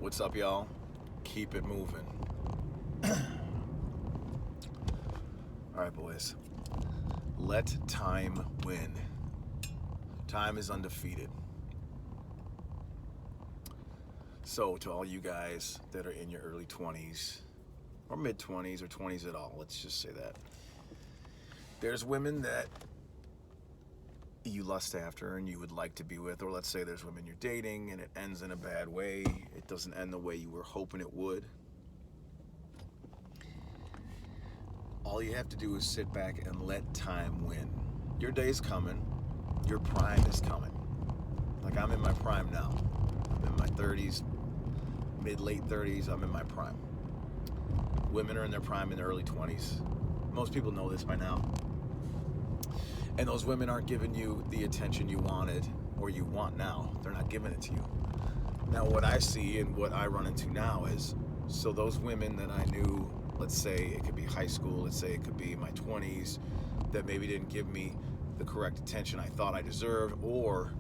What's up, y'all? Keep it moving. All right, boys. Let time win. Time is undefeated. So, to all you guys that are in your early 20s, or mid 20s, or 20s at all, let's just say that. There's women that you lust after and you would like to be with, or let's say there's women you're dating and it ends in a bad way. It doesn't end the way you were hoping it would. All you have to do is sit back and let time win. Your day's coming. Your prime is coming. Like, I'm in my prime now. I'm in my 30s, mid-late 30s. I'm in my prime. Women are in their prime in their early 20s. Most people know this by now. And those women aren't giving you the attention you wanted or you want now. They're not giving it to you. Now, what I see and what I run into now is, so those women that I knew, let's say it could be high school, let's say it could be my 20s, that maybe didn't give me the correct attention I thought I deserved, or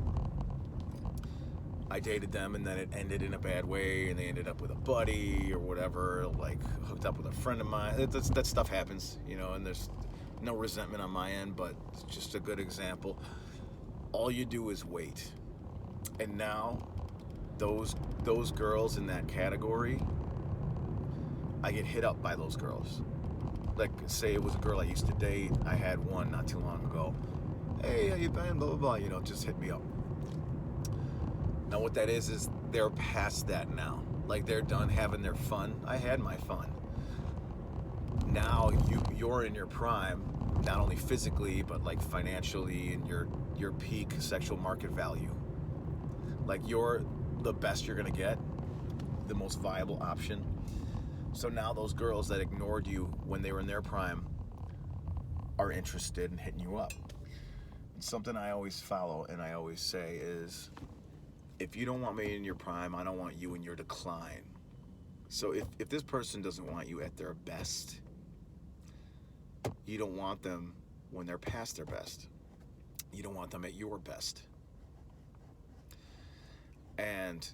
I dated them and then it ended in a bad way and they ended up with a buddy or whatever, like hooked up with a friend of mine. That stuff happens, and there's no resentment on my end, but it's just a good example. All you do is wait. And now those girls in that category, I get hit up by those girls. Like, say it was a girl I used to date. I had one not too long ago. Hey, how you been? Blah, blah, blah. Just hit me up. Now what that is they're past that now. Like, they're done having their fun. I had my fun. Now you're in your prime, not only physically, but like financially, and your peak sexual market value. Like, you're the best you're gonna get, the most viable option. So now those girls that ignored you when they were in their prime are interested in hitting you up. And something I always follow and I always say is, if you don't want me in your prime, I don't want you in your decline. So if this person doesn't want you at their best, you don't want them when they're past their best. You don't want them at your best. And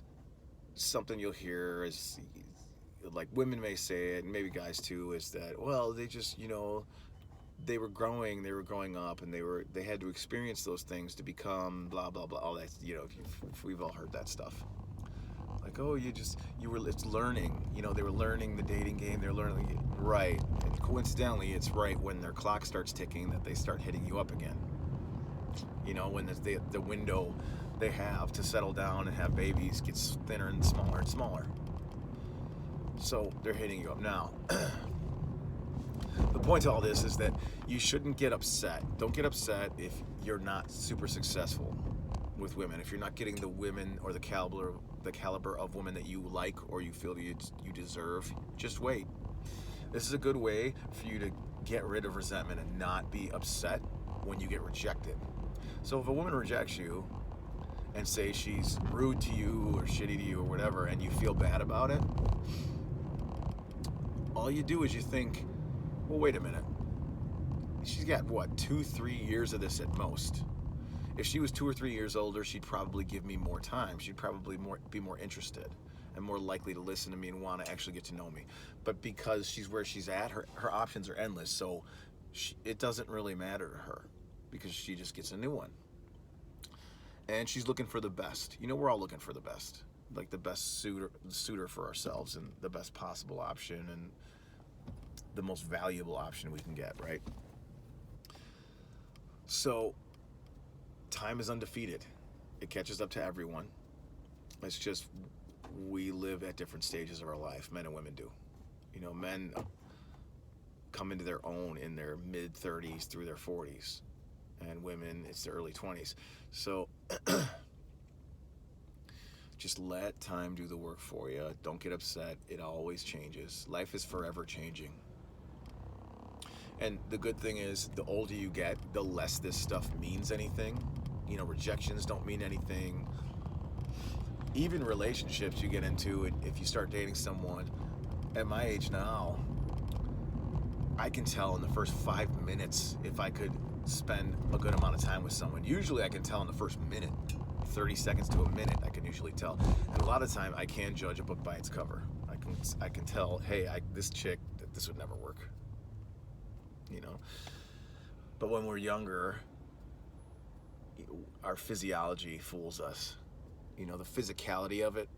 something you'll hear is, like, women may say it, and maybe guys too, is that, well, they just, they were growing up, and they had to experience those things to become blah, blah, blah, all that, if we've all heard that stuff. Like, oh, it's learning, they were learning the dating game, they're learning, right, and coincidentally, it's right when their clock starts ticking that they start hitting you up again. When the window they have to settle down and have babies gets thinner and smaller and smaller. So they're hitting you up now. The point to all this is that you shouldn't get upset. Don't get upset if you're not super successful with women. If you're not getting the women or the caliber of women that you like or you feel you deserve, just wait. This is a good way for you to get rid of resentment and not be upset when you get rejected. So if a woman rejects you and say she's rude to you or shitty to you or whatever, and you feel bad about it, all you do is you think, well, wait a minute. She's got, 2-3 years of this at most. If she was 2 or 3 years older, she'd probably give me more time. She'd probably be more interested and more likely to listen to me and want to actually get to know me. But because she's where she's at, her options are endless. So it doesn't really matter to her because she just gets a new one. And she's looking for the best. We're all looking for the best. Like the best suitor for ourselves and the best possible option and the most valuable option we can get, right? So time is undefeated. It catches up to everyone. It's just we live at different stages of our life, men and women do. Men come into their own in their mid 30s through their 40s, and women, it's their early 20s. So just let time do the work for you. Don't get upset. It always changes. Life is forever changing. And the good thing is, the older you get, the less this stuff means anything. Rejections don't mean anything. Even relationships you get into, if you start dating someone, at my age now, I can tell in the first 5 minutes if I could spend a good amount of time with someone. Usually I can tell in the first minute 30 seconds to a minute, I can usually tell. And a lot of the time, I can judge a book by its cover. I can tell, hey, this chick, this would never work. You know? But when we're younger, our physiology fools us. You know, the physicality of it,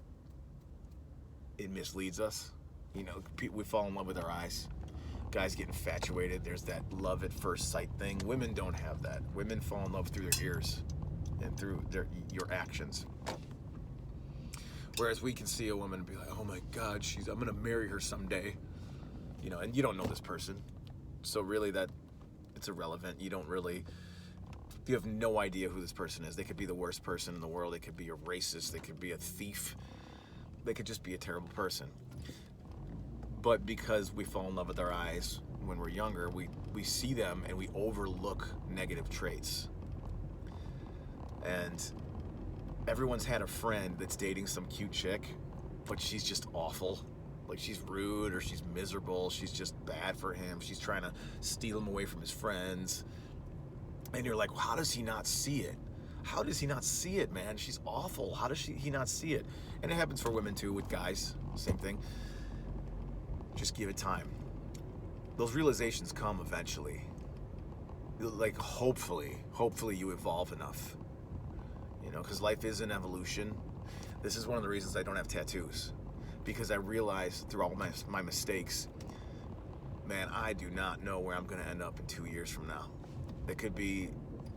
it misleads us. You know, we fall in love with our eyes. Guys get infatuated. There's that love at first sight thing. Women don't have that. Women fall in love through their ears and through your actions. Whereas we can see a woman and be like, oh my God, I'm gonna marry her someday. You know, and you don't know this person. So really it's irrelevant. You have no idea who this person is. They could be the worst person in the world. They could be a racist. They could be a thief. They could just be a terrible person. But because we fall in love with our eyes when we're younger, we see them and we overlook negative traits. And everyone's had a friend that's dating some cute chick, but she's just awful. Like, she's rude or she's miserable. She's just bad for him. She's trying to steal him away from his friends. And you're like, well, how does he not see it? How does he not see it, man? She's awful. How does he not see it? And it happens for women too, with guys. Same thing. Just give it time. Those realizations come eventually. Like, hopefully you evolve enough. You know, because life is an evolution. This is one of the reasons I don't have tattoos. Because I realized through all my mistakes, man, I do not know where I'm going to end up in 2 years from now. I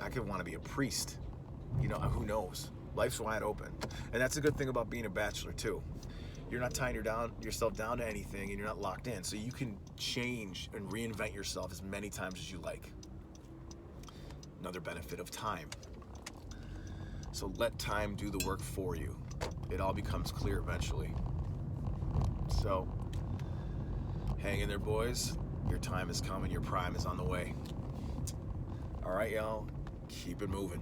could want to be a priest. You know, who knows? Life's wide open. And that's a good thing about being a bachelor too. You're not tying yourself down to anything, and you're not locked in. So you can change and reinvent yourself as many times as you like. Another benefit of time. So let time do the work for you. It all becomes clear eventually. So hang in there, boys. Your time is coming. Your prime is on the way. All right, y'all. Keep it moving.